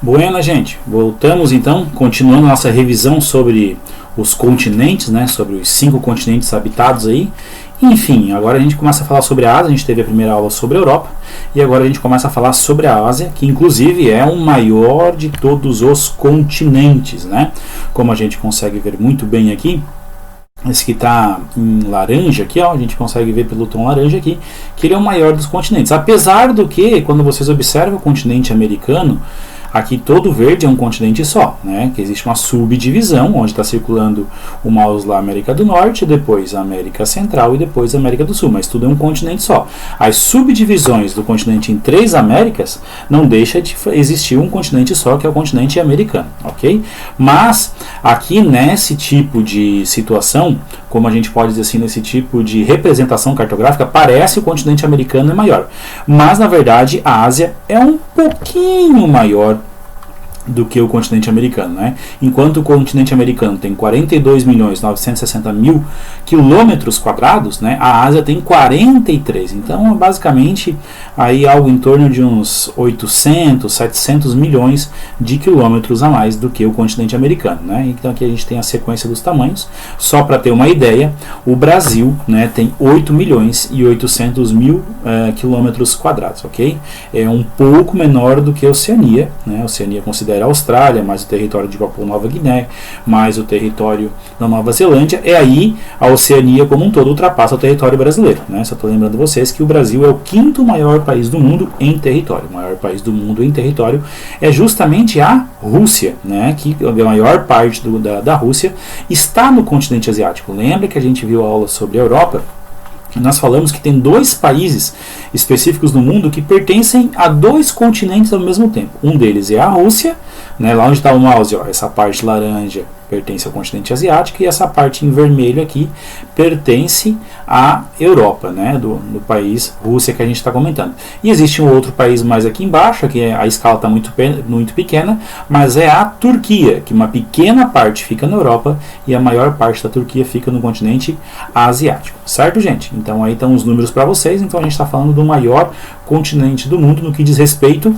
Buena, gente, voltamos então, continuando nossa revisão sobre os continentes, né, sobre os 5 continentes habitados aí. Enfim, agora a gente começa a falar sobre a Ásia. A gente teve a primeira aula sobre a Europa e agora a gente começa a falar sobre a Ásia, que inclusive é o maior de todos os continentes, né? Como a gente consegue ver muito bem aqui, esse que está em laranja aqui, ó, a gente consegue ver pelo tom laranja aqui, que ele é o maior dos continentes. Apesar do que, quando vocês observam o continente americano, aqui todo verde é um continente só, né? Que existe uma subdivisão, onde está circulando o mouse lá, América do Norte, depois a América Central e depois a América do Sul, mas tudo é um continente só. As subdivisões do continente em 3 Américas não deixa de existir um continente só, que é o continente americano, ok? Mas aqui nesse tipo de situação, como a gente pode dizer assim, nesse tipo de representação cartográfica, parece o continente americano é maior, mas na verdade a Ásia é um pouquinho maior do que o continente americano, né? Enquanto o continente americano tem 42.960.000 quilômetros quadrados, né? A Ásia tem 43. Então, basicamente, aí algo em torno de uns 800, 700 milhões de quilômetros a mais do que o continente americano, né? Então, aqui a gente tem a sequência dos tamanhos. Só para ter uma ideia, o Brasil, né, tem 8.800.000 quilômetros quadrados, ok? É um pouco menor do que a Oceania, né? A Oceania considera a Austrália, mais o território de Papua Nova Guiné, mais o território da Nova Zelândia, aí a Oceania como um todo ultrapassa o território brasileiro, né? Só estou lembrando vocês que o Brasil é o 5º maior país do mundo em território. O maior país do mundo em território é justamente a Rússia, né? Que a maior parte da Rússia está no continente asiático. Lembra que a gente viu a aula sobre a Europa? Nós falamos que tem 2 países específicos no mundo que pertencem a 2 continentes ao mesmo tempo. Um deles é a Rússia, né, lá onde está o mouse, ó, essa parte laranja pertence ao continente asiático e essa parte em vermelho aqui pertence à Europa, né, do país Rússia que a gente está comentando. E existe um outro país mais aqui embaixo, que a escala está muito pequena, mas é a Turquia, que uma pequena parte fica na Europa e a maior parte da Turquia fica no continente asiático, certo, gente? Então aí estão os números para vocês. Então a gente está falando do maior continente do mundo no que diz respeito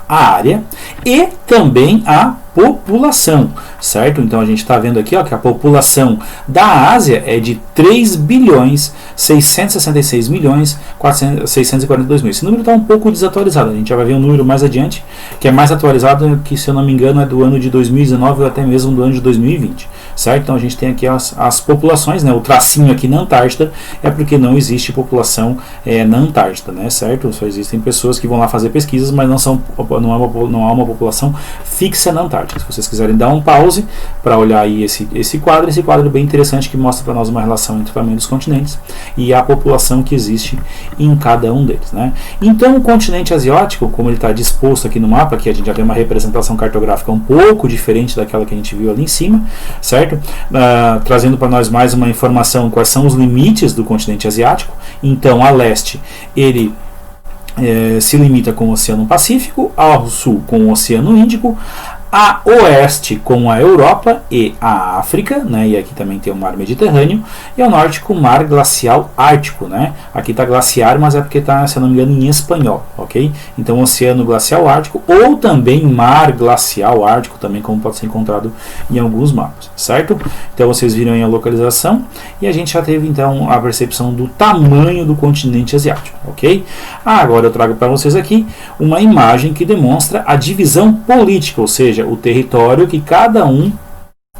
à área e também à população, certo? Então a gente está vendo aqui, ó, que a população da Ásia é de 3.666.642.000. Esse número está um pouco desatualizado, a gente já vai ver um número mais adiante, que é mais atualizado, que se eu não me engano é do ano de 2019 ou até mesmo do ano de 2020, certo? Então a gente tem aqui as populações, né? O tracinho aqui na Antártida é porque não existe população na Antártida, né? Certo? Só existem pessoas que vão lá fazer pesquisas, mas não há uma população fixa na Antártida. Se vocês quiserem dar um pause para olhar aí esse quadro é bem interessante, que mostra para nós uma relação entre o tamanho dos continentes e a população que existe em cada um deles, né? Então o continente asiático, como ele está disposto aqui no mapa, aqui a gente já tem uma representação cartográfica um pouco diferente daquela que a gente viu ali em cima, certo? Trazendo para nós mais uma informação, quais são os limites do continente asiático. Então a leste ele se limita com o Oceano Pacífico, ao sul com o Oceano Índico, a oeste com a Europa e a África, né? E aqui também tem o mar Mediterrâneo, e ao norte com o mar glacial ártico, né? Aqui está glaciar, mas é porque está, se eu não me engano, em espanhol, ok? Então oceano glacial ártico ou também mar glacial ártico, também como pode ser encontrado em alguns mapas, certo? Então vocês viram aí a localização e a gente já teve então a percepção do tamanho do continente asiático, ok? Agora eu trago para vocês aqui uma imagem que demonstra a divisão política, ou seja, o território que cada um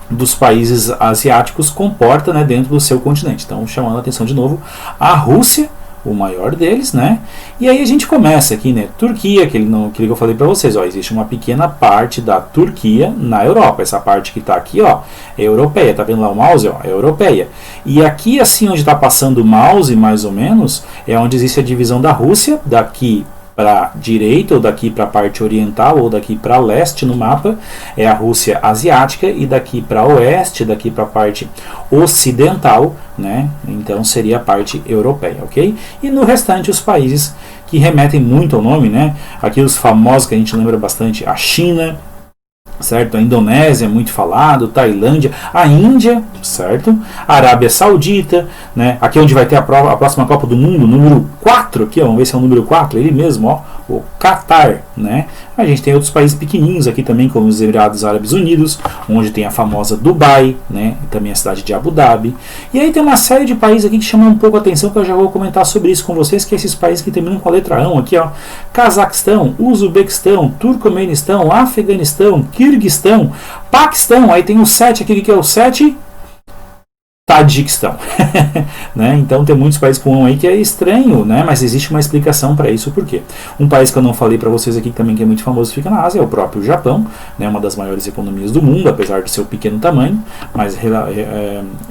dos países asiáticos comporta, né, dentro do seu continente. Então, chamando a atenção de novo, a Rússia, o maior deles, né? E aí a gente começa aqui, né? Turquia, aquele que eu falei para vocês, ó, existe uma pequena parte da Turquia na Europa. Essa parte que está aqui, ó, é europeia. Tá vendo lá o mouse, ó? É europeia. E aqui, assim, onde está passando o mouse, mais ou menos, é onde existe a divisão da Rússia, daqui para a direita, ou daqui para a parte oriental, ou daqui para leste no mapa, é a Rússia asiática, e daqui para oeste, daqui para a parte ocidental, né? Então seria a parte europeia, ok? E no restante os países que remetem muito ao nome, né? Aqui os famosos que a gente lembra bastante, a China, certo? A Indonésia é muito falado, Tailândia, a Índia, certo? A Arábia Saudita, né? Aqui onde vai ter a próxima Copa do Mundo, número 4, aqui, ó, vamos ver se é o número 4, ele mesmo, ó, o Catar, né? A gente tem outros países pequenininhos aqui também, como os Emirados Árabes Unidos, onde tem a famosa Dubai, né? E também a cidade de Abu Dhabi. E aí tem uma série de países aqui que chamam um pouco a atenção, que eu já vou comentar sobre isso com vocês, que é esses países que terminam com a letra A aqui, ó. Cazaquistão, Uzbequistão, Turcomenistão, Afeganistão, Quirguistão, Paquistão, aí tem o 7 aqui, que é o 7... Tadiquistão. Né? Então tem muitos países com um aí que é estranho, né? Mas existe uma explicação para isso. Por quê? Um país que eu não falei para vocês aqui, que também que é muito famoso, fica na Ásia, é o próprio Japão, né? Uma das maiores economias do mundo, apesar de seu pequeno tamanho, mas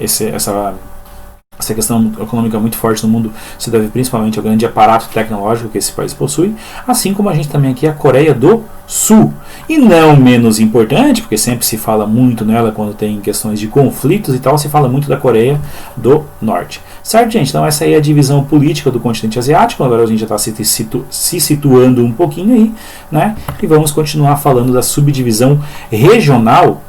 essa questão econômica muito forte no mundo se deve principalmente ao grande aparato tecnológico que esse país possui, assim como a gente também aqui a Coreia do Sul. E não menos importante, porque sempre se fala muito nela quando tem questões de conflitos e tal, se fala muito da Coreia do Norte. Certo, gente? Então essa aí é a divisão política do continente asiático. Agora a gente já está se situando um pouquinho aí, né? E vamos continuar falando da subdivisão regional.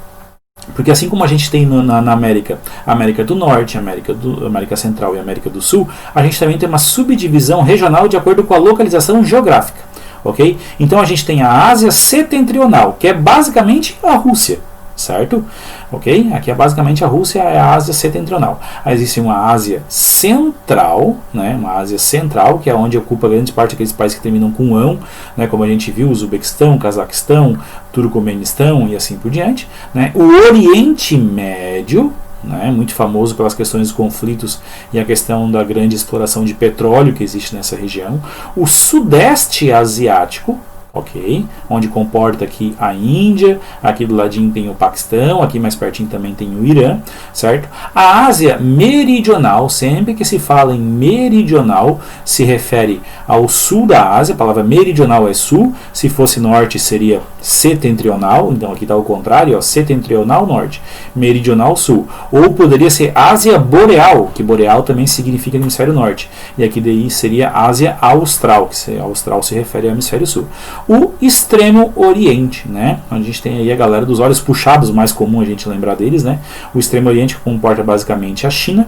Porque assim como a gente tem na América, América do Norte, América Central e América do Sul, a gente também tem uma subdivisão regional de acordo com a localização geográfica. Ok? Então a gente tem a Ásia Setentrional, que é basicamente a Rússia. Certo? Ok? Aqui é basicamente a Rússia, é a Ásia Setentrional. Aí existe uma Ásia Central, né? Uma Ásia Central, que é onde ocupa grande parte daqueles países que terminam com ão, né? Como a gente viu, Uzbequistão, Cazaquistão, Turcomenistão e assim por diante, né? O Oriente Médio, né, muito famoso pelas questões dos conflitos e a questão da grande exploração de petróleo que existe nessa região. O Sudeste Asiático, ok, onde comporta aqui a Índia, aqui do ladinho tem o Paquistão, aqui mais pertinho também tem o Irã, certo? A Ásia Meridional, sempre que se fala em meridional, se refere ao sul da Ásia, a palavra meridional é sul, se fosse norte seria setentrional, então aqui está o contrário, ó, setentrional norte, meridional sul, ou poderia ser Ásia Boreal, que boreal também significa hemisfério norte, e aqui daí seria Ásia Austral, que austral se refere ao hemisfério sul. O Extremo Oriente, né? Onde a gente tem aí a galera dos olhos puxados, mais comum a gente lembrar deles, né? O Extremo Oriente que comporta basicamente a China,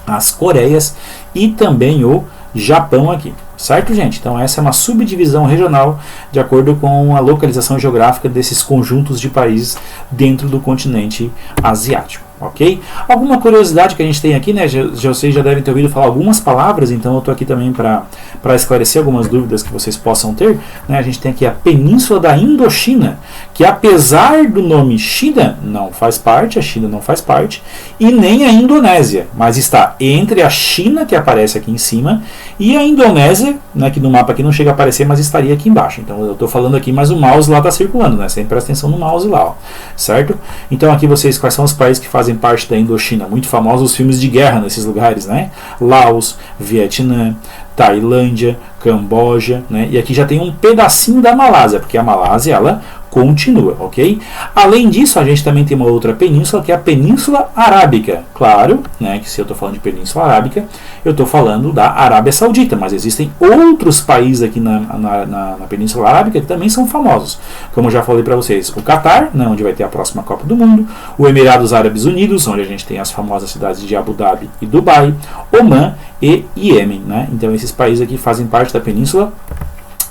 as Coreias e também o Japão aqui. Certo, gente? Então essa é uma subdivisão regional de acordo com a localização geográfica desses conjuntos de países dentro do continente asiático. Ok? Alguma curiosidade que a gente tem aqui, né? Vocês já devem ter ouvido falar algumas palavras, então eu estou aqui também para esclarecer algumas dúvidas que vocês possam ter. Né? A gente tem aqui a Península da Indochina, que apesar do nome China, não faz parte, a China não faz parte, e nem a Indonésia, mas está entre a China, que aparece aqui em cima, e a Indonésia, né, que no mapa aqui não chega a aparecer, mas estaria aqui embaixo. Então eu estou falando aqui, mas o mouse lá está circulando, né? Sempre presta atenção no mouse lá, ó. Certo? Então aqui vocês, quais são os países que fazem parte da Indochina? Muito famosos os filmes de guerra nesses lugares, né? Laos, Vietnã, Tailândia, Camboja, né? E aqui já tem um pedacinho da Malásia, porque a Malásia, ela continua, ok? Além disso, a gente também tem uma outra península, que é a Península Arábica. Claro, né, que se eu estou falando de Península Arábica, eu estou falando da Arábia Saudita, mas existem outros países aqui na Península Arábica que também são famosos. Como eu já falei para vocês, o Catar, né, onde vai ter a próxima Copa do Mundo, o Emirados Árabes Unidos, onde a gente tem as famosas cidades de Abu Dhabi e Dubai, Omã e Iêmen, né? Então esses países aqui fazem parte da Península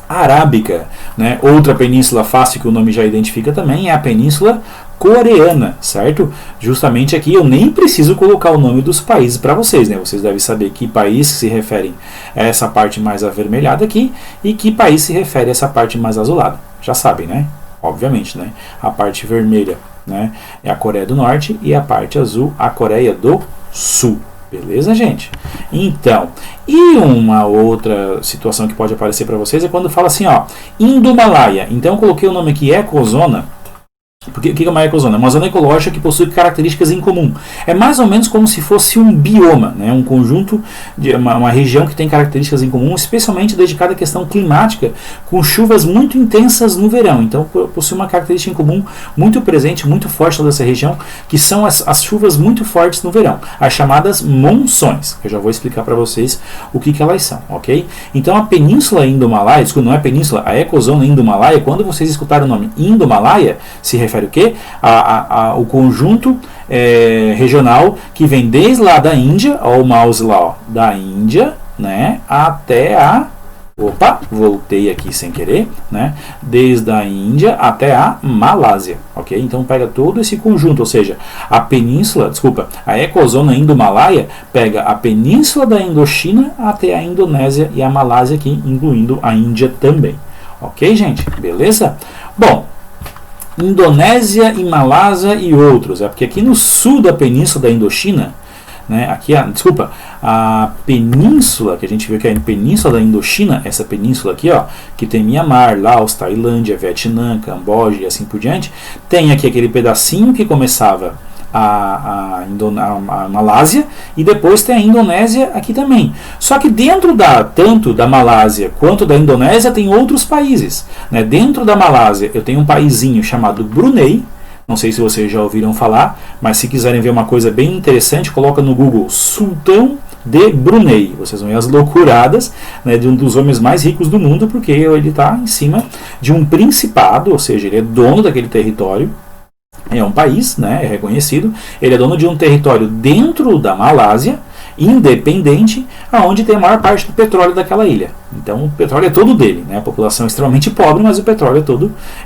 Arábica, né? Outra península fácil que o nome já identifica também é a Península Coreana, certo? Justamente aqui eu nem preciso colocar o nome dos países para vocês, né? Vocês devem saber que país se referem a essa parte mais avermelhada aqui e que país se refere a essa parte mais azulada. Já sabem, né? Obviamente, né? A parte vermelha, né, é a Coreia do Norte e a parte azul a Coreia do Sul. Beleza, gente? Então, e uma outra situação que pode aparecer para vocês é quando fala assim, ó, Indomalaia. Então eu coloquei o nome aqui Ecozona. Porque o que é uma ecozona? É uma zona ecológica que possui características em comum. É mais ou menos como se fosse um bioma, né? Um conjunto de uma região que tem características em comum, especialmente dedicada à questão climática, com chuvas muito intensas no verão. Então possui uma característica em comum muito presente, muito forte dessa região, que são as chuvas muito fortes no verão, as chamadas monções. Eu já vou explicar para vocês o que elas são, ok? Então a Península Indomalaia, desculpa, não é península, a ecozona Indomalaia, quando vocês escutarem o nome Indomalaia, se refere o quê? O conjunto regional que vem desde lá da Índia, ó, o mouse lá, ó, da Índia, né, até a Opa, voltei aqui sem querer, né? Desde a Índia até a Malásia, ok? Então pega todo esse conjunto, ou seja, a ecozona Indo-Malaia pega a península da Indochina até a Indonésia e a Malásia aqui, incluindo a Índia também. Ok, gente? Beleza? Bom, Indonésia e Malásia e outros, porque aqui no sul da península da Indochina, né, aqui a península, que a gente vê que é a península da Indochina, essa península aqui, ó, que tem Mianmar, Laos, Tailândia, Vietnã, Camboja e assim por diante, tem aqui aquele pedacinho que começava a Malásia e depois tem a Indonésia aqui também. Só que dentro tanto da Malásia quanto da Indonésia tem outros países, né? Dentro da Malásia eu tenho um paizinho chamado Brunei. Não sei se vocês já ouviram falar, mas se quiserem ver uma coisa bem interessante, coloca no Google Sultão de Brunei. Vocês vão ver as loucuradas, né, de um dos homens mais ricos do mundo, porque ele está em cima de um principado, ou seja, ele é dono daquele território. É um país, né, é reconhecido. Ele é dono de um território dentro da Malásia, independente, aonde tem a maior parte do petróleo daquela ilha. Então o petróleo é todo dele, né? A população é extremamente pobre, mas o petróleo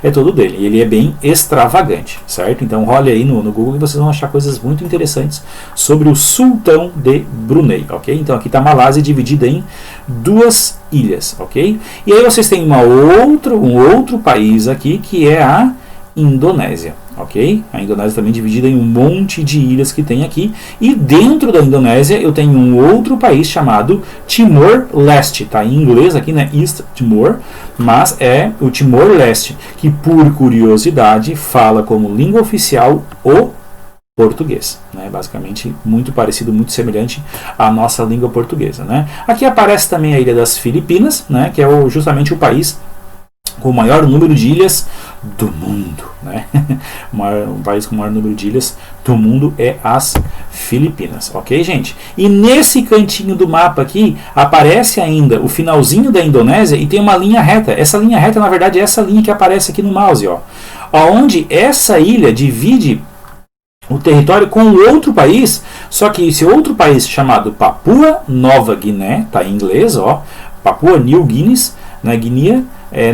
é todo dele. E ele é bem extravagante, certo? Então olha aí no Google e vocês vão achar coisas muito interessantes sobre o Sultão de Brunei, ok? Então aqui está a Malásia dividida em duas ilhas, ok? E aí vocês têm um outro país aqui que é a Indonésia. Ok? A Indonésia também é dividida em um monte de ilhas que tem aqui. E dentro da Indonésia eu tenho um outro país chamado Timor-Leste. Tá em inglês aqui, né? East Timor. Mas é o Timor-Leste, que por curiosidade fala como língua oficial o português, né? Basicamente muito parecido, muito semelhante à nossa língua portuguesa, né? Aqui aparece também a ilha das Filipinas, né? Que é justamente o país com o maior número de ilhas do mundo, né? Um país com o maior número de ilhas do mundo é as Filipinas, ok, gente? E nesse cantinho do mapa aqui aparece ainda o finalzinho da Indonésia e tem uma linha reta. Essa linha reta, na verdade, é essa linha que aparece aqui no mouse, ó, onde essa ilha divide o território com outro país, só que esse outro país chamado Papua Nova Guiné, tá em inglês, ó, Papua New Guineas, na Guiné.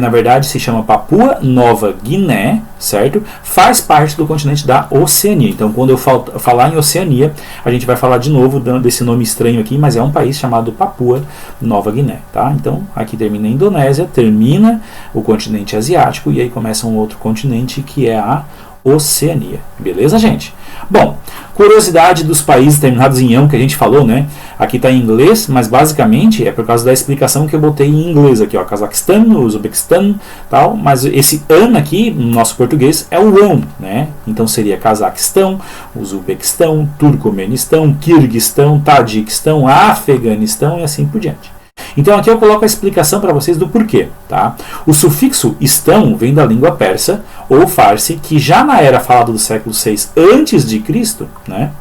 Na verdade se chama Papua Nova Guiné, certo? Faz parte do continente da Oceania. Então quando eu falar em Oceania, a gente vai falar de novo desse nome estranho aqui, mas é um país chamado Papua Nova Guiné, tá? Então aqui termina a Indonésia, termina o continente asiático e aí começa um outro continente que é a Oceania. Beleza, gente? Bom, curiosidade dos países terminados em ão que a gente falou, né? Aqui está em inglês, mas basicamente é por causa da explicação que eu botei em inglês aqui, ó, Cazaquistão, Uzbequistão, tal, mas esse an aqui, no nosso português, é o ão, né? Então seria Cazaquistão, Uzbequistão, Turcomenistão, Quirguistão, Tadiquistão, Afeganistão e assim por diante. Então aqui eu coloco a explicação para vocês do porquê, tá? O sufixo estão vem da língua persa ou farsi, que já na era falada do século VI a.C., né?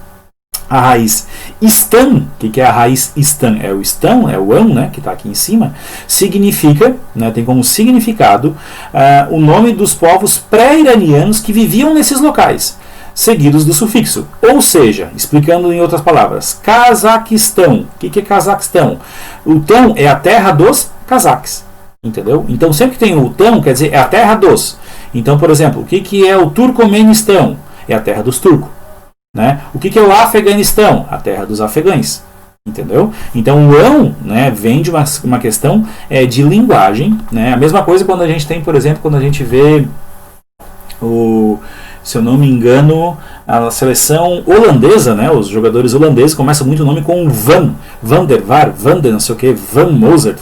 A raiz istan, o que é a raiz istan? É o istão, é o ão, né, que está aqui em cima, significa, né, tem como significado o nome dos povos pré-iranianos que viviam nesses locais, seguidos do sufixo. Ou seja, explicando em outras palavras, Cazaquistão. O que é Cazaquistão? O tão é a terra dos cazaques. Entendeu? Então sempre que tem o tão, quer dizer, é a terra dos. Então, por exemplo, o que é o Turcomenistão? É a terra dos turcos. Né? O que é o Afeganistão? A terra dos afegães. Entendeu? Então o ão, né, vem de uma questão de linguagem. Né? A mesma coisa quando a gente tem, por exemplo, quando a gente vê se eu não me engano, a seleção holandesa, né, os jogadores holandeses começam muito o nome com Van der Vaart, Van der não sei o que, Van Mozart.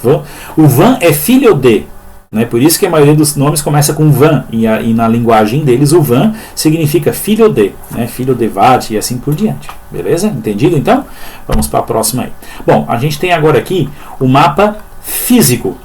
O Van é filho de, né, por isso que a maioria dos nomes começa com Van, e na linguagem deles o Van significa filho de, né, filho de Vaart e assim por diante. Beleza? Entendido então? Vamos para a próxima aí. Bom, a gente tem agora aqui o mapa físico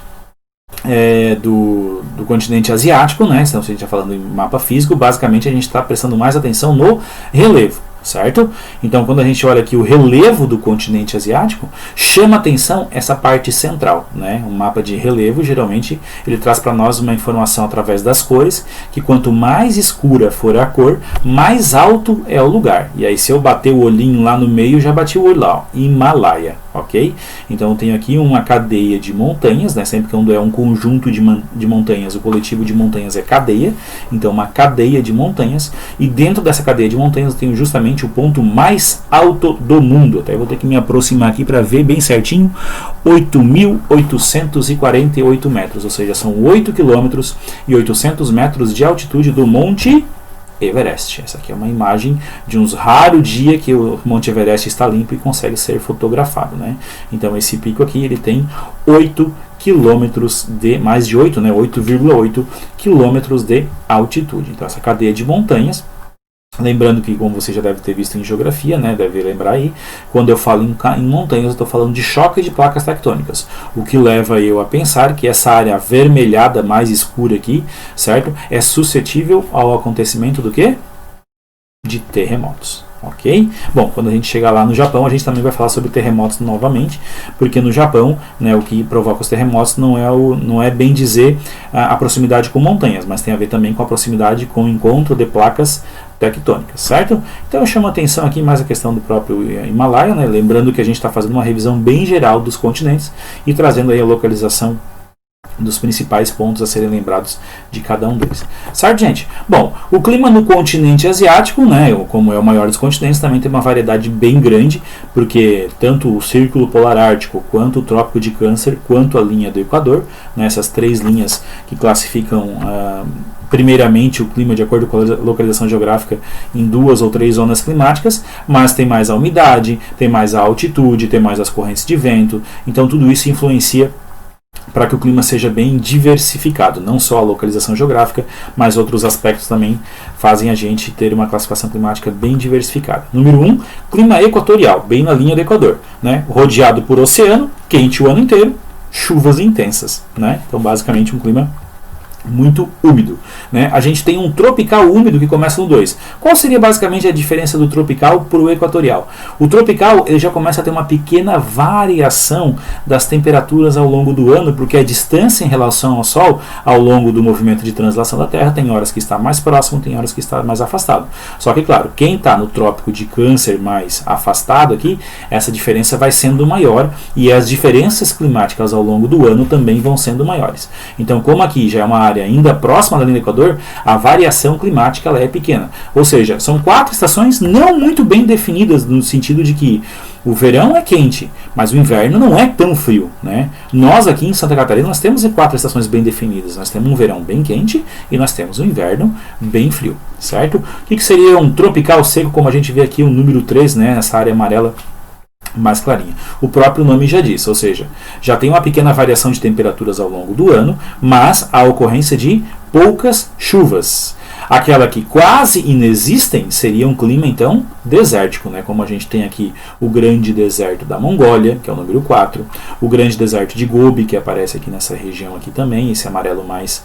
do continente asiático, né? Então, se a gente está falando em mapa físico, basicamente a gente está prestando mais atenção no relevo, certo? Então, quando a gente olha aqui o relevo do continente asiático, chama atenção essa parte central, né? Um mapa de relevo, geralmente, ele traz para nós uma informação através das cores, que quanto mais escura for a cor, mais alto é o lugar. E aí, se eu bater o olhinho lá no meio, já bati o olho lá, ó, Himalaia, ok? Então, eu tenho aqui uma cadeia de montanhas, né? Sempre que é um conjunto de montanhas, o coletivo de montanhas é cadeia, então uma cadeia de montanhas, e dentro dessa cadeia de montanhas eu tenho justamente o ponto mais alto do mundo. Até vou ter que me aproximar aqui para ver bem certinho, 8.848 metros, ou seja, são 8 quilômetros e 800 metros de altitude do Monte Everest. Essa aqui é uma imagem de uns raros dias que o Monte Everest está limpo e consegue ser fotografado, né? Então esse pico aqui ele tem 8 quilômetros de, mais de 8, né? 8,8 quilômetros de altitude. Então essa cadeia de montanhas, lembrando que, como você já deve ter visto em geografia, né, deve lembrar aí, quando eu falo em montanhas, eu estou falando de choque de placas tectônicas, o que leva eu a pensar que essa área avermelhada mais escura aqui, certo, é suscetível ao acontecimento do quê? De terremotos. Ok? Bom, quando a gente chegar lá no Japão, a gente também vai falar sobre terremotos novamente, porque no Japão, né, o que provoca os terremotos não é bem dizer a proximidade com montanhas, mas tem a ver também com a proximidade com o encontro de placas tectônicas, certo? Então eu chamo a atenção aqui mais a questão do próprio Himalaia, né? Lembrando que a gente está fazendo uma revisão bem geral dos continentes e trazendo aí a localização dos principais pontos a serem lembrados de cada um deles. Certo, gente? Bom, o clima no continente asiático, né, como é o maior dos continentes, também tem uma variedade bem grande, porque tanto o Círculo Polar Ártico, quanto o Trópico de Câncer, quanto a linha do Equador, né, essas três linhas que classificam primeiramente o clima de acordo com a localização geográfica em 2 ou 3 zonas climáticas, mas tem mais a umidade, tem mais a altitude, tem mais as correntes de vento, então tudo isso influencia para que o clima seja bem diversificado, não só a localização geográfica, mas outros aspectos também fazem a gente ter uma classificação climática bem diversificada. Número 1, clima equatorial, bem na linha do Equador, né? Rodeado por oceano, quente o ano inteiro, chuvas intensas, né? Então basicamente um clima muito úmido, né? A gente tem um tropical úmido que começa no 2. Qual seria basicamente a diferença do tropical para o equatorial? O tropical ele já começa a ter uma pequena variação das temperaturas ao longo do ano, porque a distância em relação ao Sol, ao longo do movimento de translação da Terra, tem horas que está mais próximo, tem horas que está mais afastado. Só que, claro, quem está no trópico de Câncer mais afastado aqui, essa diferença vai sendo maior e as diferenças climáticas ao longo do ano também vão sendo maiores. Então, como aqui já é uma área ainda próxima da linha do Equador, a variação climática ela é pequena. Ou seja, são 4 estações não muito bem definidas, no sentido de que o verão é quente, mas o inverno não é tão frio, né? Nós aqui em Santa Catarina nós temos 4 estações bem definidas. Nós temos um verão bem quente e nós temos um inverno bem frio, certo? O que seria um tropical seco, como a gente vê aqui o número 3, né, nessa área amarela mais clarinha. O próprio nome já diz, ou seja, já tem uma pequena variação de temperaturas ao longo do ano, mas a ocorrência de poucas chuvas. Aquela que quase inexistem seria um clima, então, desértico, né? Como a gente tem aqui o grande deserto da Mongólia, que é o número 4, o grande deserto de Gobi, que aparece aqui nessa região aqui também, esse amarelo mais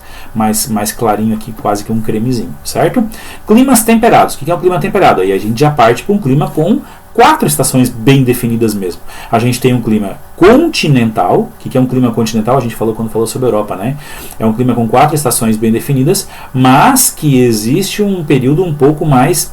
clarinho aqui, quase que um cremezinho, certo? Climas temperados. O que é um clima temperado? Aí a gente já parte para um clima com 4 estações bem definidas mesmo. A gente tem um clima continental. O que é um clima continental? A gente falou quando falou sobre a Europa, né? É um clima com 4 estações bem definidas, mas que existe um período um pouco mais,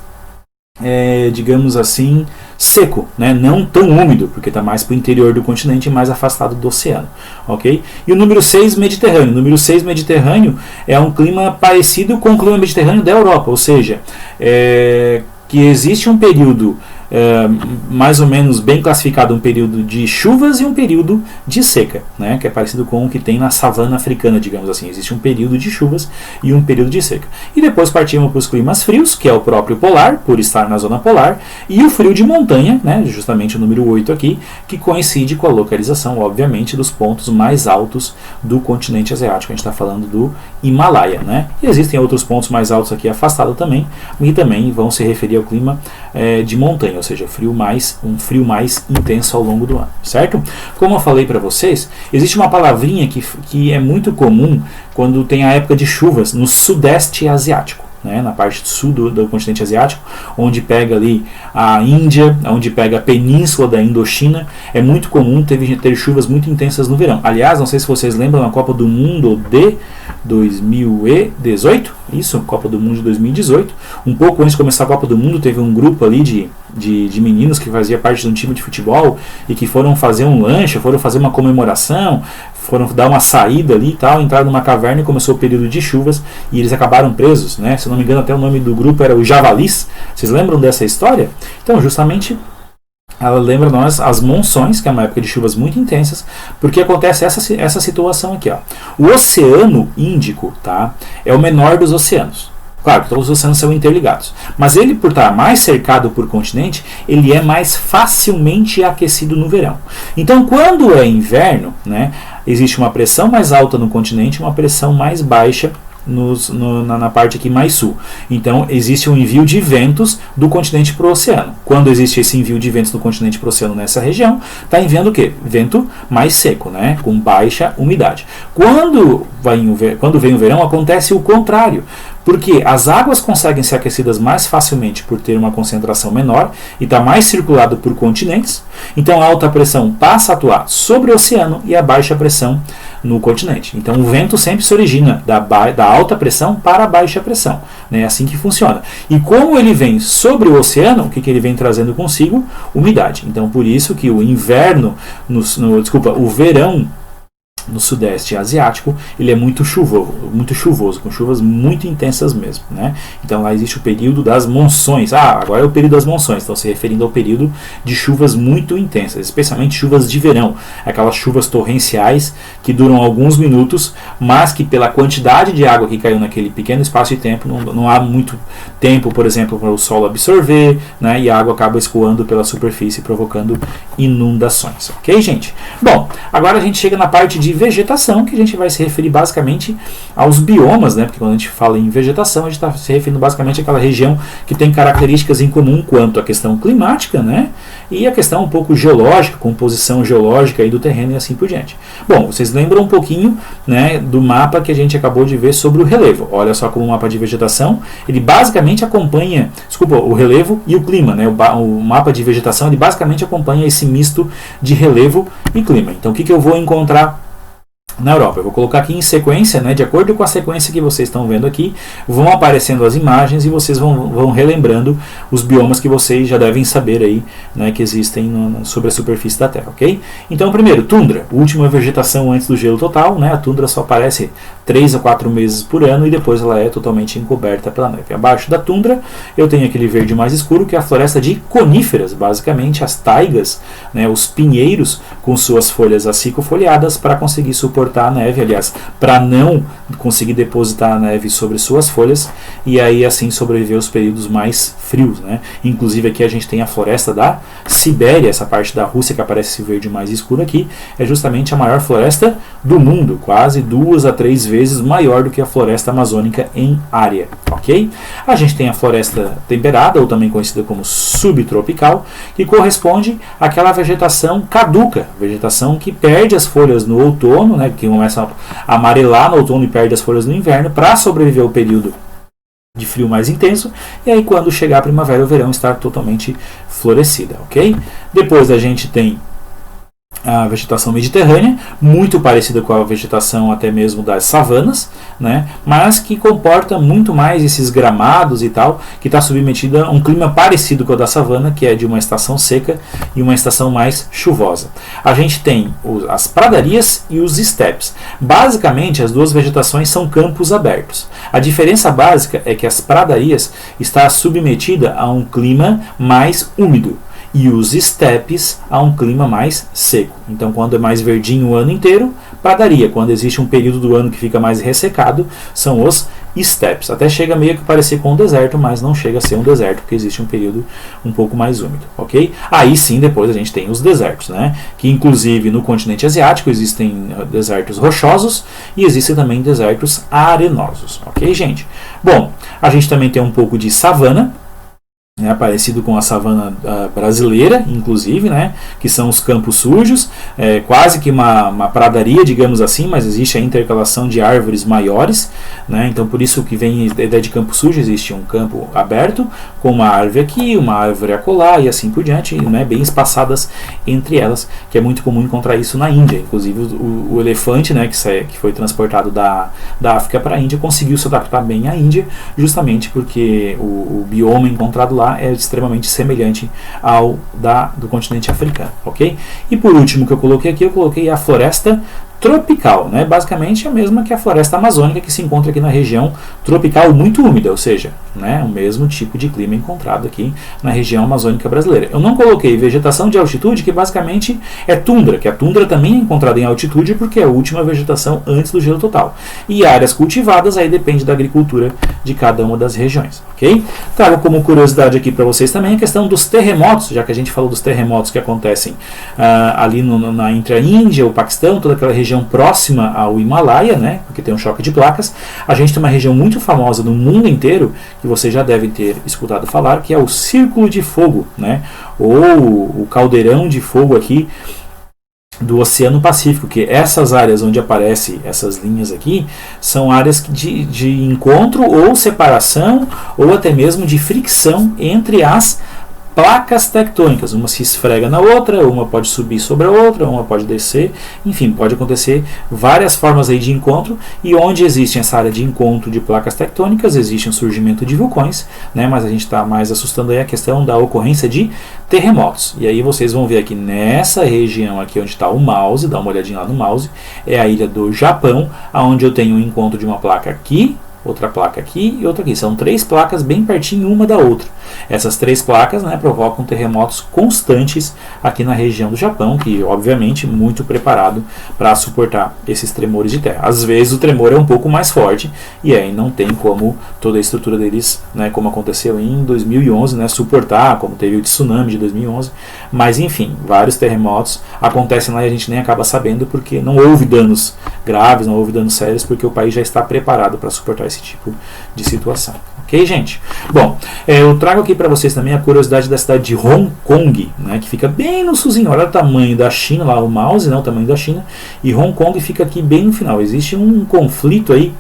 digamos assim, seco, né? Não tão úmido, porque está mais para o interior do continente e mais afastado do oceano. Ok? E o número 6, Mediterrâneo. O número 6, Mediterrâneo, é um clima parecido com o clima mediterrâneo da Europa, ou seja, que existe um período mais ou menos bem classificado, um período de chuvas e um período de seca, né, que é parecido com o que tem na savana africana, digamos assim. Existe um período de chuvas e um período de seca. E depois partimos para os climas frios, que é o próprio polar, por estar na zona polar, e o frio de montanha, né, justamente o número 8 aqui, que coincide com a localização, obviamente, dos pontos mais altos do continente asiático. A gente está falando do Himalaia, né? E existem outros pontos mais altos aqui afastados também, e também vão se referir ao clima de montanha, ou seja, um frio mais intenso ao longo do ano, certo? Como eu falei para vocês, existe uma palavrinha que é muito comum quando tem a época de chuvas no sudeste asiático. né, na parte sul do continente asiático, onde pega ali a Índia, onde pega a península da Indochina. É muito comum ter chuvas muito intensas no verão. Aliás, não sei se vocês lembram, na Copa do Mundo de 2018, isso, Copa do Mundo de 2018, um pouco antes de começar a Copa do Mundo, teve um grupo ali de meninos que fazia parte de um time de futebol e que foram fazer um lanche, foram fazer uma comemoração, foram dar uma saída ali e tal, entraram numa caverna e começou o período de chuvas e eles acabaram presos, né? Se não me engano, até o nome do grupo era o Javalis. Vocês lembram dessa história? Então, justamente, ela lembra nós as monções, que é uma época de chuvas muito intensas, porque acontece essa situação aqui, ó. O Oceano Índico, tá, é o menor dos oceanos. Claro que todos os oceanos são interligados, mas ele, por estar mais cercado por continente, ele é mais facilmente aquecido no verão. Então, quando é inverno, né, existe uma pressão mais alta no continente e uma pressão mais baixa na parte aqui mais sul. Então existe um envio de ventos do continente para o oceano. Quando existe esse envio de ventos do continente para o oceano nessa região, está enviando o quê? Vento mais seco, né? Com baixa umidade. Quando vem o verão, acontece o contrário, porque as águas conseguem ser aquecidas mais facilmente por ter uma concentração menor e está mais circulado por continentes. Então a alta pressão passa a atuar sobre o oceano e a baixa pressão no continente. Então o vento sempre se origina da alta pressão para a baixa pressão. É assim que funciona. E como ele vem sobre o oceano, o que ele vem trazendo consigo? Umidade. Então por isso que o inverno, o verão no sudeste asiático, ele é muito chuvoso, com chuvas muito intensas mesmo, né? Então lá existe o período das monções. Agora é o período das monções, estão se referindo ao período de chuvas muito intensas, especialmente chuvas de verão, aquelas chuvas torrenciais que duram alguns minutos, mas que pela quantidade de água que caiu naquele pequeno espaço de tempo, não há muito tempo, por exemplo, para o solo absorver, né? E a água acaba escoando pela superfície, provocando inundações. Ok, gente? Bom, agora a gente chega na parte de vegetação, que a gente vai se referir basicamente aos biomas, né? Porque quando a gente fala em vegetação, a gente está se referindo basicamente àquela região que tem características em comum quanto à questão climática, né? E a questão um pouco geológica, composição geológica aí do terreno e assim por diante. Bom, vocês lembram um pouquinho, né, do mapa que a gente acabou de ver sobre o relevo. Olha só como o mapa de vegetação, ele basicamente acompanha, o relevo e o clima, né? O mapa de vegetação, ele basicamente acompanha esse misto de relevo e clima. Então o que eu vou encontrar na Europa? Eu vou colocar aqui em sequência, né, de acordo com a sequência que vocês estão vendo aqui, vão aparecendo as imagens e vocês vão relembrando os biomas que vocês já devem saber aí, né, que existem sobre a superfície da Terra, ok? Então, primeiro, tundra, última vegetação antes do gelo total, né? A tundra só aparece 3 a 4 meses por ano e depois ela é totalmente encoberta pela neve. Abaixo da tundra eu tenho aquele verde mais escuro, que é a floresta de coníferas, basicamente as taigas, né, os pinheiros com suas folhas acicofoliadas para conseguir suportar a neve, aliás, para não conseguir depositar a neve sobre suas folhas e aí assim sobreviver os períodos mais frios, né? Inclusive aqui a gente tem a floresta da Sibéria, essa parte da Rússia que aparece esse verde mais escuro aqui, é justamente a maior floresta do mundo, quase 2 a 3 vezes maior do que a floresta amazônica em área, ok? A gente tem a floresta temperada, ou também conhecida como subtropical, que corresponde àquela vegetação caduca, vegetação que perde as folhas no outono, né, que começa a amarelar no outono e perde as folhas no inverno para sobreviver ao período de frio mais intenso, e aí quando chegar a primavera ou verão estar totalmente florescida, ok? Depois a gente tem a vegetação mediterrânea, muito parecida com a vegetação até mesmo das savanas, né? Mas que comporta muito mais esses gramados e tal, que está submetida a um clima parecido com o da savana, que é de uma estação seca e uma estação mais chuvosa. A gente tem as pradarias e os estepes. Basicamente, as duas vegetações são campos abertos. A diferença básica é que as pradarias está submetida a um clima mais úmido e os estepes a um clima mais seco. Então, quando é mais verdinho o ano inteiro, pradaria. Quando existe um período do ano que fica mais ressecado, são os estepes. Até chega meio que parecer com um deserto, mas não chega a ser um deserto, porque existe um período um pouco mais úmido, ok? Aí sim, depois a gente tem os desertos, né? Que inclusive no continente asiático existem desertos rochosos e existem também desertos arenosos, ok, gente? Bom, a gente também tem um pouco de savana. né, parecido com a savana brasileira, inclusive, né, que são os campos sujos, quase que uma pradaria, digamos assim, mas existe a intercalação de árvores maiores, né, então por isso que vem a ideia de campo sujo, existe um campo aberto, com uma árvore aqui, uma árvore acolá e assim por diante, né, bem espaçadas entre elas, que é muito comum encontrar isso na Índia, inclusive o elefante, né, que foi transportado da África para a Índia, conseguiu se adaptar bem à Índia, justamente porque o bioma encontrado lá é extremamente semelhante ao do continente africano, ok? E por último que eu coloquei aqui, eu coloquei a floresta tropical, né? Basicamente a mesma que a floresta amazônica que se encontra aqui na região tropical muito úmida, ou seja, né, o mesmo tipo de clima encontrado aqui na região amazônica brasileira. Eu não coloquei vegetação de altitude, que basicamente é tundra, que a tundra também é encontrada em altitude porque é a última vegetação antes do gelo total. E áreas cultivadas aí depende da agricultura de cada uma das regiões, ok? Trago como curiosidade aqui para vocês também a questão dos terremotos, já que a gente falou dos terremotos que acontecem ali entre a Índia, o Paquistão, toda aquela região próxima ao Himalaia, né, porque tem um choque de placas. A gente tem uma região muito famosa no mundo inteiro, que vocês já devem ter escutado falar, que é o Círculo de Fogo, né, ou o caldeirão de fogo aqui do Oceano Pacífico, que essas áreas onde aparecem essas linhas aqui são áreas de encontro ou separação ou até mesmo de fricção entre as placas tectônicas, uma se esfrega na outra, uma pode subir sobre a outra, uma pode descer, enfim, pode acontecer várias formas aí de encontro, e onde existe essa área de encontro de placas tectônicas, existe um surgimento de vulcões, né, mas a gente está mais assustando aí a questão da ocorrência de terremotos, e aí vocês vão ver aqui nessa região aqui onde está o mouse, dá uma olhadinha lá no mouse, é a ilha do Japão, onde eu tenho um encontro de uma placa aqui, outra placa aqui e outra aqui. São 3 placas bem pertinho uma da outra. Essas 3 placas, né, provocam terremotos constantes aqui na região do Japão, que obviamente muito preparado para suportar esses tremores de terra. Às vezes o tremor é um pouco mais forte e aí não tem como toda a estrutura deles, né, como aconteceu em 2011, né, suportar, como teve o tsunami de 2011. Mas enfim, vários terremotos acontecem lá e a gente nem acaba sabendo porque não houve danos graves, não houve danos sérios, porque o país já está preparado para suportar esse tipo de situação. Ok, gente? Bom, eu trago aqui para vocês também a curiosidade da cidade de Hong Kong, né, que fica bem no sulzinho. Olha o tamanho da China, lá o mouse, né, o tamanho da China, e Hong Kong fica aqui bem no final. Existe um conflito aí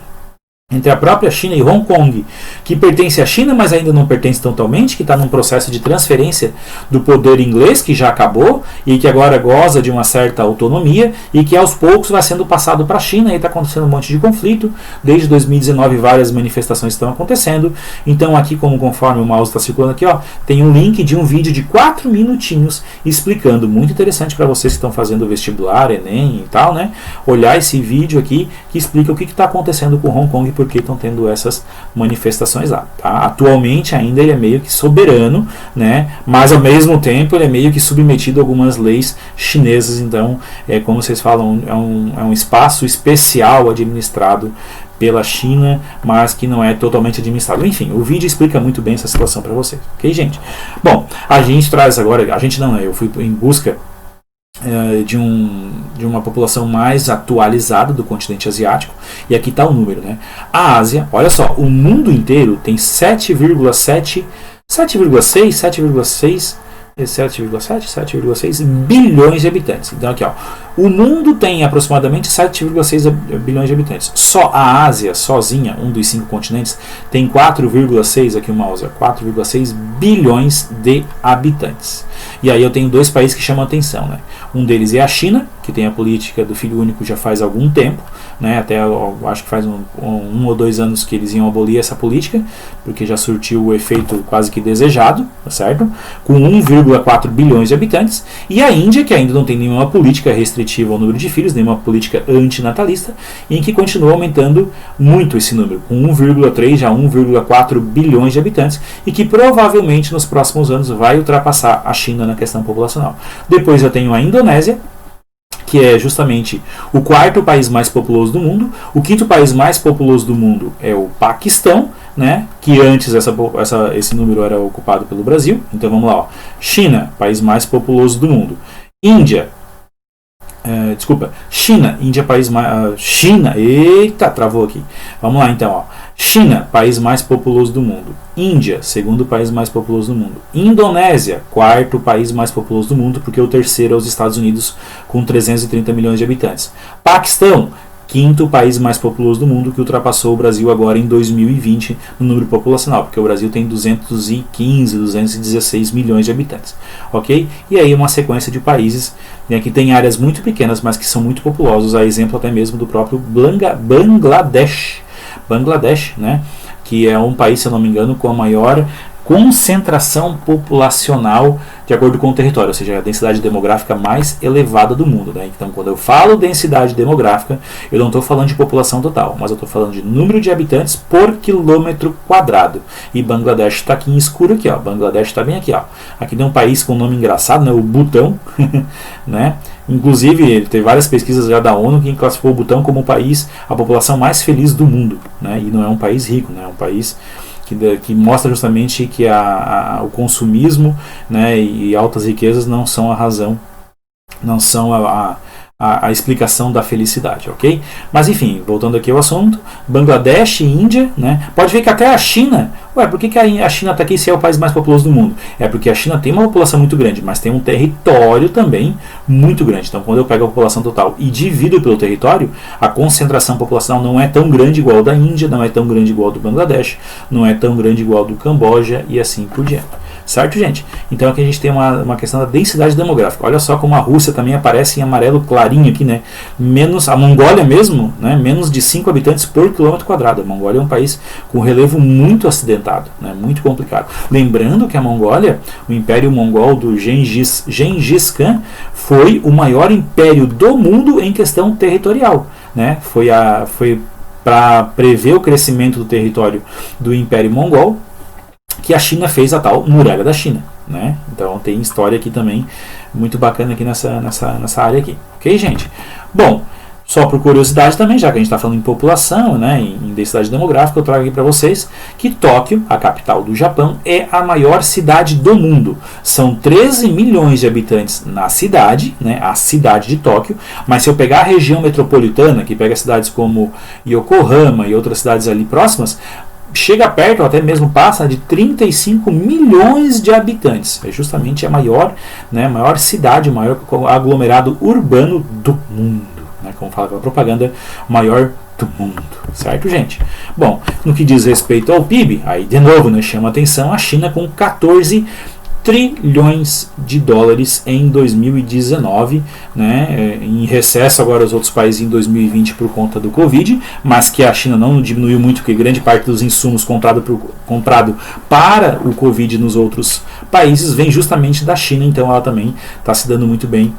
entre a própria China e Hong Kong, que pertence à China, mas ainda não pertence totalmente, que está num processo de transferência do poder inglês, que já acabou, e que agora goza de uma certa autonomia, e que aos poucos vai sendo passado para a China, e está acontecendo um monte de conflito. Desde 2019 várias manifestações estão acontecendo. Então aqui, conforme o mouse está circulando aqui, ó, tem um link de um vídeo de 4 minutinhos, explicando, muito interessante para vocês que estão fazendo o vestibular, Enem e tal, né, olhar esse vídeo aqui, que explica o que está acontecendo com Hong Kong, porque estão tendo essas manifestações lá. Tá? Atualmente ainda ele é meio que soberano, né? Mas ao mesmo tempo ele é meio que submetido a algumas leis chinesas, então, como vocês falam, é um espaço especial administrado pela China, mas que não é totalmente administrado. Enfim, o vídeo explica muito bem essa situação para vocês. Ok, gente? Bom, a gente traz agora, a gente não, né? Eu fui em busca de uma população mais atualizada do continente asiático, e aqui está o número, né? A Ásia, olha só, o mundo inteiro tem 7,6 bilhões de habitantes. Então aqui, ó, o mundo tem aproximadamente 7,6 bilhões de habitantes. Só a Ásia, sozinha, um dos 5 continentes, tem 4,6, aqui o mouse, 4,6 bilhões de habitantes. E aí eu tenho 2 países que chamam a atenção, né? Um deles é a China, que tem a política do filho único já faz algum tempo, né? Até eu acho que faz um ou 2 anos que eles iam abolir essa política, porque já surtiu o efeito quase que desejado, tá certo? Com 1,4 bilhões de habitantes. E a Índia, que ainda não tem nenhuma política restritiva ao número de filhos, nenhuma política antinatalista, em que continua aumentando muito esse número, com 1,3 a 1,4 bilhões de habitantes, e que provavelmente nos próximos anos vai ultrapassar a China na questão populacional. Depois eu tenho a Indonésia, que é justamente o 4º país mais populoso do mundo. O 5º país mais populoso do mundo é o Paquistão, né, que antes esse número era ocupado pelo Brasil. Então vamos lá, ó. China, país mais populoso do mundo. Índia, Desculpa, China, Índia, país mais. China, eita, travou aqui. Vamos lá então, ó. China, país mais populoso do mundo. Índia, segundo país mais populoso do mundo. Indonésia, quarto país mais populoso do mundo, porque o terceiro é os Estados Unidos, com 330 milhões de habitantes. Paquistão, quinto país mais populoso do mundo, que ultrapassou o Brasil agora em 2020 no número populacional, porque o Brasil tem 215, 216 milhões de habitantes, ok? E aí uma sequência de países, né, que tem áreas muito pequenas, mas que são muito populosos, a exemplo até mesmo do próprio Bangladesh, né, que é um país, se eu não me engano, com a maior concentração populacional de acordo com o território, ou seja, a densidade demográfica mais elevada do mundo, né? Então, quando eu falo densidade demográfica, eu não estou falando de população total, mas eu estou falando de número de habitantes por quilômetro quadrado. E Bangladesh está aqui em escuro aqui, ó. Bangladesh está bem aqui, ó. Aqui tem um país com um nome engraçado, né? O Butão, né? Inclusive, tem várias pesquisas já da ONU que classificou o Butão como o país, a população mais feliz do mundo, né? E não é um país rico, né? É um país que mostra justamente que o consumismo, né, e altas riquezas não são a razão, não são a explicação da felicidade, ok? Mas enfim, voltando aqui ao assunto, Bangladesh e Índia, né? Pode ver que até a China, por que a China está aqui se é o país mais populoso do mundo? É porque a China tem uma população muito grande, mas tem um território também muito grande. Então, quando eu pego a população total e divido pelo território, a concentração populacional não é tão grande igual da Índia, não é tão grande igual do Bangladesh, não é tão grande igual do Camboja e assim por diante. Certo, gente? Então aqui a gente tem uma questão da densidade demográfica. Olha só como a Rússia também aparece em amarelo clarinho aqui, né? Menos a Mongólia mesmo, né? Menos de 5 habitantes por quilômetro quadrado. A Mongólia é um país com relevo muito acidentado, né? Muito complicado. Lembrando que a Mongólia, o Império Mongol do Gengis Khan, foi o maior império do mundo em questão territorial, né? Foi para prever o crescimento do território do Império Mongol que a China fez a tal Muralha da China, né? Então tem história aqui também muito bacana aqui nessa área aqui, ok, gente? Bom, só por curiosidade também, já que a gente está falando em população, né, em densidade demográfica, eu trago aqui para vocês que Tóquio, a capital do Japão, é a maior cidade do mundo. São 13 milhões de habitantes na cidade, né, a cidade de Tóquio, mas se eu pegar a região metropolitana, que pega cidades como Yokohama e outras cidades ali próximas, chega perto, ou até mesmo passa de 35 milhões de habitantes. É justamente a maior, né, maior cidade, o maior aglomerado urbano do mundo, né, como fala aquela propaganda, maior do mundo, certo, gente? Bom, no que diz respeito ao PIB, aí de novo, né, chama atenção a China com 14 trilhões de dólares em 2019, né, em recesso agora os outros países em 2020 por conta do Covid, mas que a China não diminuiu muito, porque grande parte dos insumos comprado para o Covid nos outros países vem justamente da China, então ela também está se dando muito bem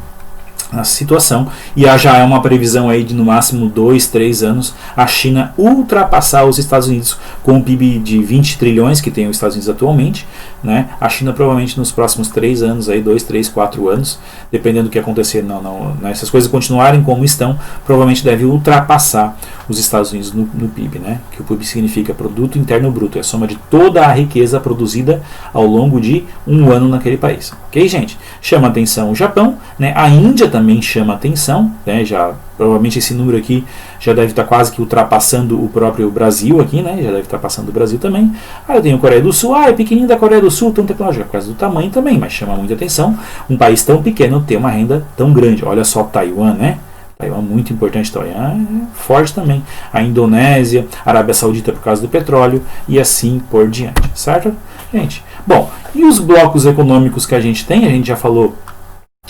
na situação, e já é uma previsão aí de no máximo 2, 3 anos a China ultrapassar os Estados Unidos com o PIB de 20 trilhões que tem os Estados Unidos atualmente, né? A China provavelmente nos próximos 3 anos, aí 2, 3, 4 anos, dependendo do que acontecer, né? Se as coisas continuarem como estão, provavelmente deve ultrapassar os Estados Unidos no PIB, né? Que o PIB significa Produto Interno Bruto, é a soma de toda a riqueza produzida ao longo de um ano naquele país, ok, gente? Chama atenção o Japão, né? A Índia também chama atenção, né? Já provavelmente esse número aqui já deve estar quase que ultrapassando o próprio Brasil aqui, né? Já deve estar passando o Brasil também. Aí eu tenho a Coreia do Sul, é pequenininho da Coreia do Sul, tão tecnológica por causa do tamanho também, mas chama muita atenção um país tão pequeno ter uma renda tão grande. Olha só Taiwan, né? Taiwan é muito importante, Taiwan é forte também. A Indonésia, a Arábia Saudita por causa do petróleo e assim por diante, certo? Gente, bom, e os blocos econômicos que a gente tem, a gente já falou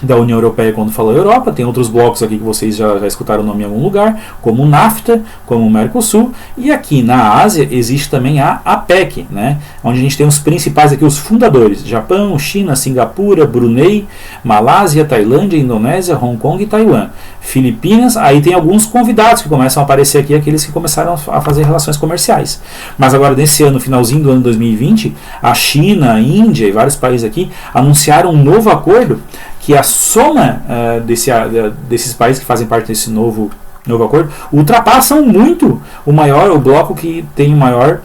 da União Europeia quando falou Europa, tem outros blocos aqui que vocês já escutaram o nome em algum lugar, como o NAFTA, como o Mercosul, e aqui na Ásia existe também a APEC, né, onde a gente tem os principais aqui, os fundadores, Japão, China, Singapura, Brunei, Malásia, Tailândia, Indonésia, Hong Kong e Taiwan. Filipinas, aí tem alguns convidados que começam a aparecer aqui, aqueles que começaram a fazer relações comerciais. Mas agora, nesse ano, finalzinho do ano 2020, a China, a Índia e vários países aqui anunciaram um novo acordo que a soma desses países que fazem parte desse novo acordo ultrapassam muito o bloco que tem o maior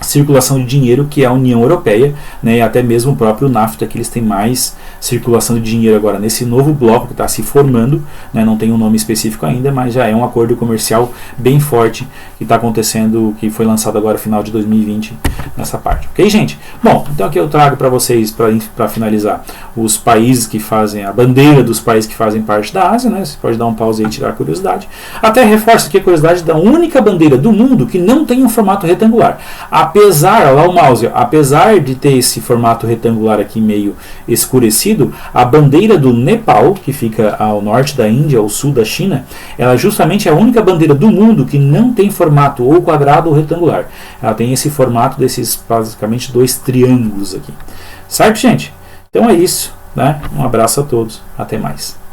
circulação de dinheiro, que é a União Europeia, né, e até mesmo o próprio NAFTA, que eles têm mais circulação de dinheiro agora nesse novo bloco que está se formando, né, não tem um nome específico ainda, mas já é um acordo comercial bem forte que está acontecendo, que foi lançado agora no final de 2020 nessa parte. Ok, gente? Bom, então aqui eu trago para vocês, para finalizar, os países que fazem, a bandeira dos países que fazem parte da Ásia, né, você pode dar um pause aí e tirar a curiosidade. Até reforço aqui a curiosidade da única bandeira do mundo que não tem um formato retangular. Apesar, lá o mouse, apesar de ter esse formato retangular aqui meio escurecido, a bandeira do Nepal, que fica ao norte da Índia, ao sul da China, ela justamente é a única bandeira do mundo que não tem formato ou quadrado ou retangular. Ela tem esse formato desses basicamente dois triângulos aqui. Certo, gente? Então é isso, né? Um abraço a todos. Até mais.